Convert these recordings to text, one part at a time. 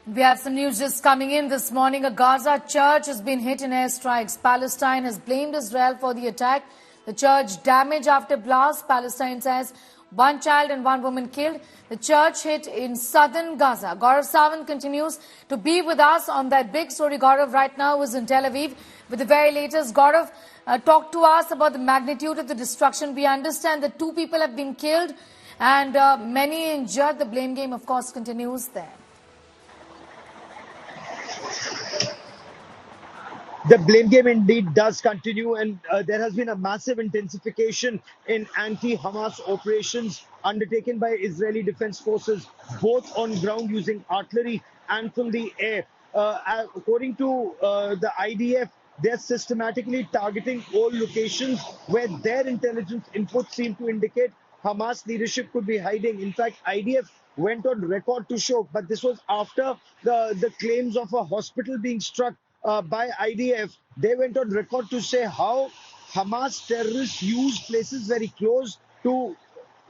We have some news just coming in this morning. A Gaza church has been hit in airstrikes. Palestine has blamed Israel for the attack. The church damaged after blast. Palestine says one child and one woman killed. The church hit in southern Gaza. Gaurav Sawant continues to be with us on that big story. Gaurav right now is in Tel Aviv with the very latest. Gaurav, talk to us about the magnitude of the destruction. We understand that 2 people have been killed and many injured. The blame game, of course, continues there. The blame game indeed does continue, and there has been a massive intensification in anti-Hamas operations undertaken by Israeli defense forces, both on ground using artillery and from the air. According to the IDF, they're systematically targeting all locations where their intelligence inputs seem to indicate Hamas leadership could be hiding. In fact, IDF went on record to show, but this was after the claims of a hospital being struck by IDF. They went on record to say how Hamas terrorists use places very close to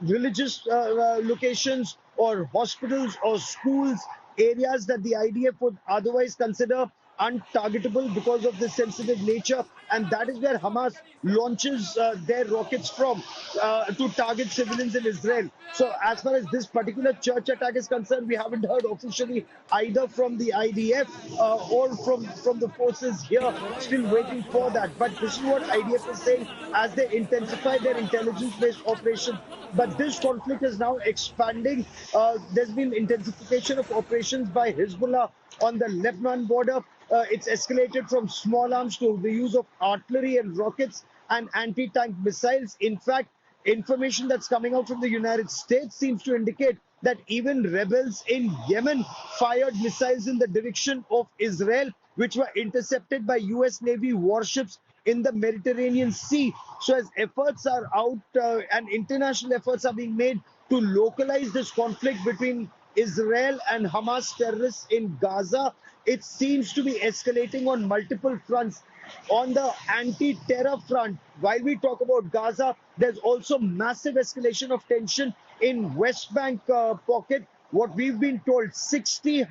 religious locations or hospitals or schools, areas that the IDF would otherwise consider untargetable because of the sensitive nature, and that is where Hamas launches their rockets from to target civilians in Israel. So as far as this particular church attack is concerned, we haven't heard officially either from the IDF or from the forces here, still waiting for that. But this is what IDF is saying as they intensify their intelligence-based operation. But this conflict is now expanding. There's been intensification of operations by Hezbollah on the Lebanon border. It's escalated from small arms to the use of artillery and rockets and anti-tank missiles. In fact, information that's coming out from the United States seems to indicate that even rebels in Yemen fired missiles in the direction of Israel, which were intercepted by US Navy warships in the Mediterranean Sea. So as efforts are out and international efforts are being made to localize this conflict between Israel and Hamas terrorists in Gaza, it seems to be escalating on multiple fronts. On the anti-terror front, while we talk about Gaza, there's also massive escalation of tension in West Bank pocket. What we've been told, 60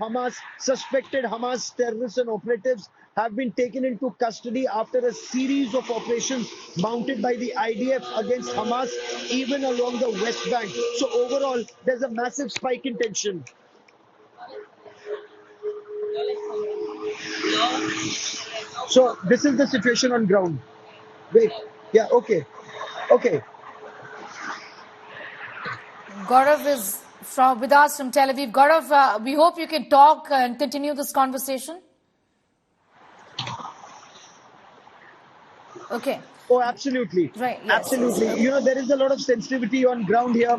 suspected Hamas terrorists and operatives have been taken into custody after a series of operations mounted by the IDF against Hamas, even along the West Bank. So overall, there's a massive spike in tension. So this is the situation on ground. Wait, yeah, okay. Gaurav is with us from Tel Aviv. Gaurav, we hope you can talk and continue this conversation. Okay. Oh, absolutely. Right. Yes. Absolutely. You know, there is a lot of sensitivity on ground here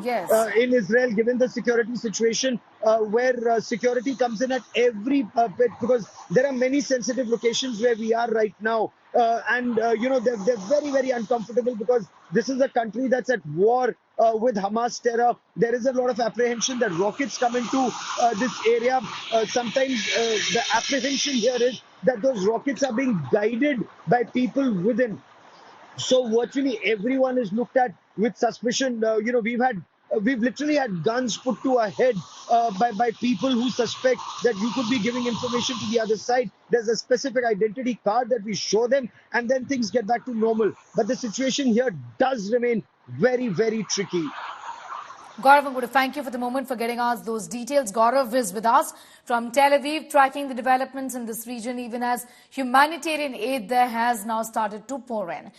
in Israel, given the security situation, where security comes in at every bit, because there are many sensitive locations where we are right now. You know, they're very, very uncomfortable because this is a country that's at war with Hamas terror. There is a lot of apprehension that rockets come into this area. Sometimes the apprehension here is that those rockets are being guided by people within. So virtually everyone is looked at with suspicion. You know, we've literally had guns put to our head by people who suspect that you could be giving information to the other side. There's a specific identity card that we show them, and then things get back to normal. But the situation here does remain very, very tricky. Gaurav, I'm going to thank you for the moment for getting us those details. Gaurav is with us from Tel Aviv, tracking the developments in this region, even as humanitarian aid there has now started to pour in.